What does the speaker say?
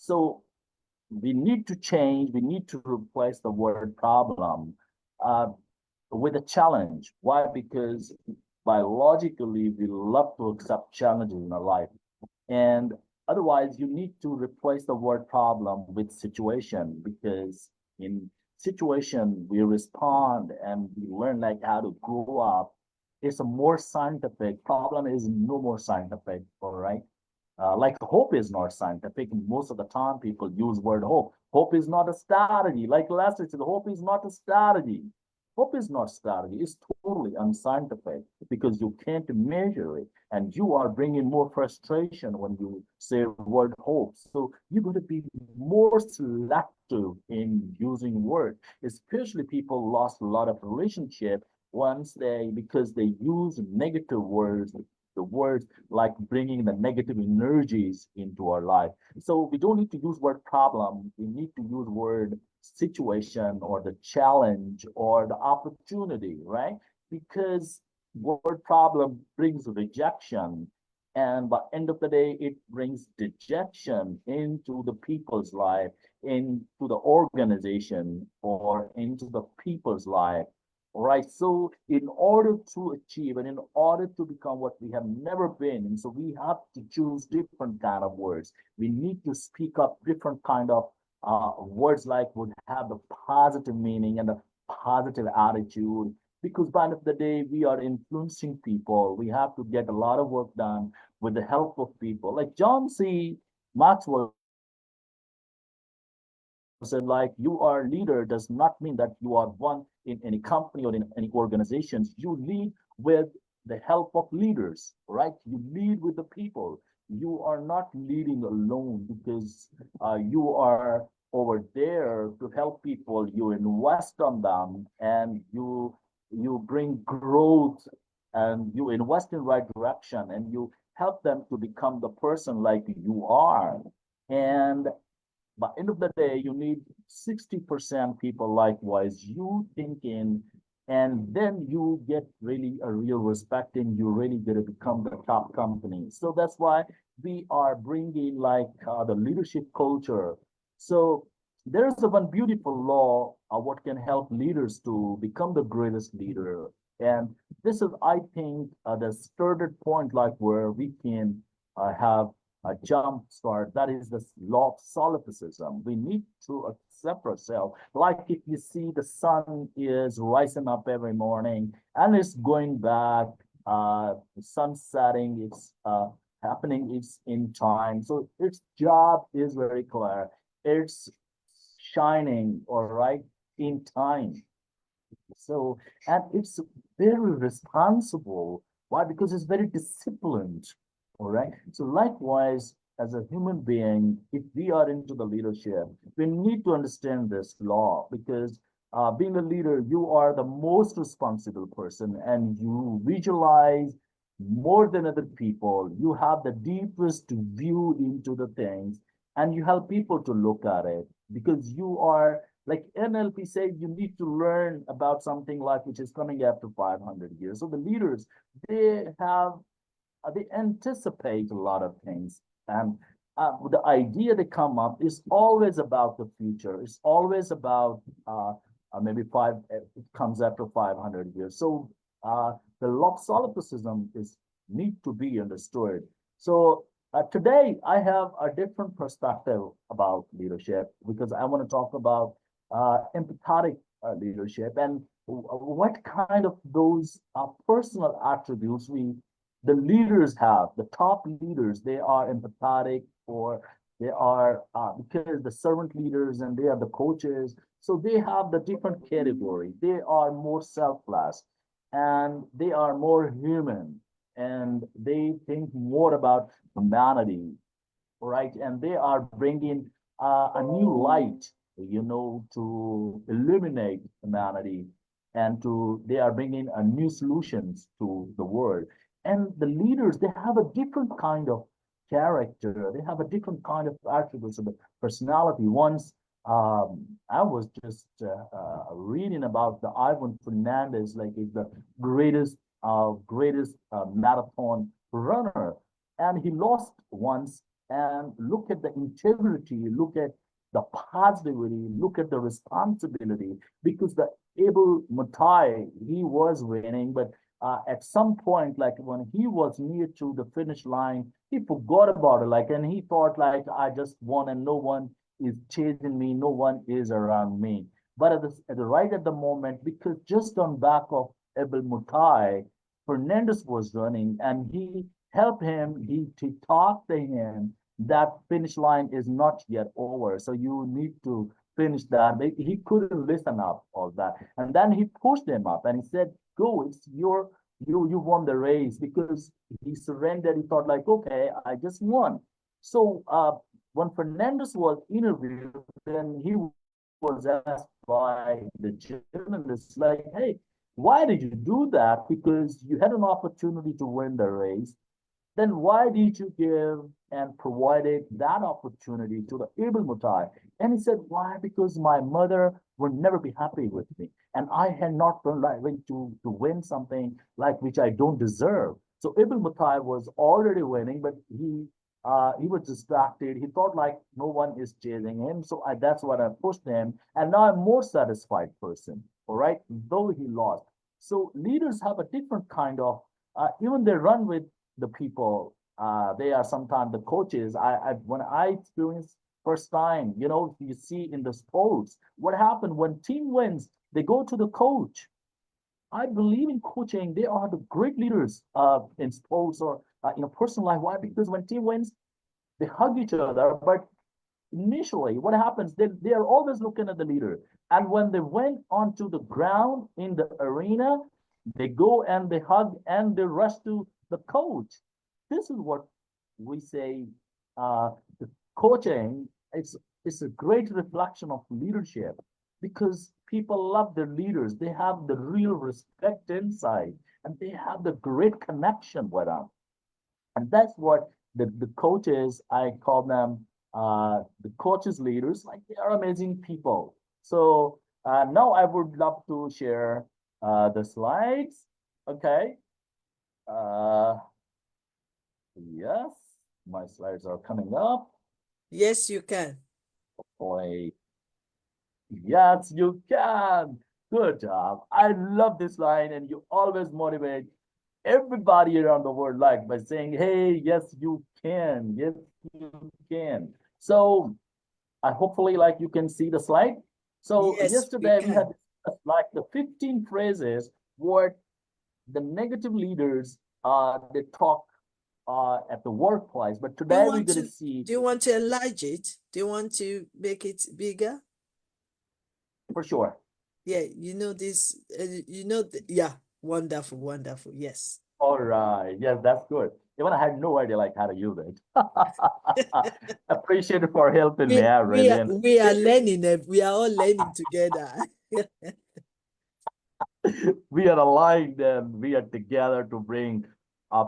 So we need to change, we need to replace the word problem uh, with a challenge. Why? Because biologically, we love to accept challenges in our life. And otherwise, you need to replace the word problem with situation because in situation, we respond and we learn like how to grow up. It's a more scientific problem is no more scientific, all right? Like hope is not scientific. Most of the time, people use word hope. Hope is not a strategy. Like Lester said, hope is not a strategy. Hope is not strategy. It's totally unscientific because you can't measure it, and you are bringing more frustration when you say word hope. So you're going to be more selective in using word. Especially people lost a lot of relationship once they because they use negative words, the words like bringing the negative energies into our life. So we don't need to use word problem. We need to use word situation or the challenge or the opportunity, right? Because word problem brings rejection. And by end of the day, it brings dejection into the people's life, into the organization, or into the people's life. Right. So in order to achieve and in order to become what we have never been, and so we have to choose different kind of words. We need to speak up different kind of words like would have the positive meaning and the positive attitude. Because by the end of the day, we are influencing people. We have to get a lot of work done with the help of people. Like John C. Maxwell said, like you are leader does not mean that you are one in any company or in any organizations. You lead with the help of leaders, right? You lead with the people. You are not leading alone because you are over there to help people. You invest on them and you bring growth and you invest in right direction and you help them to become the person like you are. And by end of the day, you need 60% people likewise, you thinking, and then you get really a real respect and you really get to become the top company. So that's why we are bringing like the leadership culture. So there's a one beautiful law what can help leaders to become the greatest leader. And this is, I think, the started point like where we can have a jump start. That is the law of solipsism. We need to accept ourselves. Like if you see the sun is rising up every morning and it's going back, the sun setting, it's happening, it's in time. So its job is very clear. It's shining, all right, in time. So, and it's very responsible. Why? Because it's very disciplined. All right. So, likewise, as a human being, if we are into the leadership, we need to understand this law because being a leader, you are the most responsible person and you visualize more than other people. You have the deepest view into the things and you help people to look at it because you are like NLP said, you need to learn about something like which is coming after 500 years. So the leaders, they have, they anticipate a lot of things. And the idea they come up is always about the future. It's always about maybe it comes after 500 years. So the law of solipsism is need to be understood. So today I have a different perspective about leadership because I want to talk about empathetic leadership and what kind of those personal attributes the leaders have. The top leaders, they are empathetic or they are because the servant leaders and they are the coaches. So they have the different category. They are more selfless and they are more human and they think more about humanity, right? And they are bringing a new light, to illuminate humanity and they are bringing a new solutions to the world. And the leaders, they have a different kind of character. They have a different kind of attributes of the personality. Once I was just reading about the Ivan Fernandez, like he's the greatest marathon runner, and he lost once and look at the integrity, look at the positivity, look at the responsibility, because the Abel Matai, he was winning, but at some point, like when he was near to the finish line, he forgot about it, like, and he thought like, I just won and no one is chasing me, no one is around me. But right at the moment, because just on back of Abel Mutai, Fernandez was running and he helped him, he talked to him that finish line is not yet over. So you need to finish that. He couldn't listen up all that. And then he pushed him up and he said, go, it's you won the race, because he surrendered. He thought like, okay, I just won. So when Fernandez was interviewed, then he was asked by the journalist, like, hey, why did you do that? Because you had an opportunity to win the race. Then why did you give and provided that opportunity to the Abel Mutai? And he said, why? Because my mother would never be happy with me. And I had not been like to win something like which I don't deserve. So Abel Mutai was already winning, but he was distracted. He thought like no one is chasing him. So that's what I pushed him. And now I'm more satisfied person. All right, though he lost. So leaders have a different kind of even they run with the people. They are sometimes the coaches. When I experienced first time, you see in the sports, what happened when team wins, they go to the coach. I believe in coaching. They are the great leaders in sports or in a personal life. Why? Because when team wins, they hug each other. But initially, what happens? They are always looking at the leader. And when they went onto the ground in the arena, they go and they hug and they rush to the coach. This is what we say the coaching. It's a great reflection of leadership, because people love their leaders. They have the real respect inside and they have the great connection with them. And that's what the coaches, I call them the coaches leaders, like they are amazing people. So now I would love to share the slides. Okay. Uh, yes, my slides are coming up. Yes, you can. Boy, yes, you can. Good job. I love this line, and you always motivate everybody around the world, like by saying, hey, yes, you can. Yes, you can. So I hopefully like you can see the slide. So Yes, we yesterday we had can. like the 15 phrases what the negative leaders they talk at the workplace. But Do you today we're want going to to see do you want to enlarge it? Do you want to make it bigger? for sure. Yeah, this, yeah, wonderful, wonderful. Yes. All right. Yes, that's good. Even I had no idea like how to use it. Appreciate it for helping me out, really. And We are learning, we are all learning together. we are aligned and we are together to bring a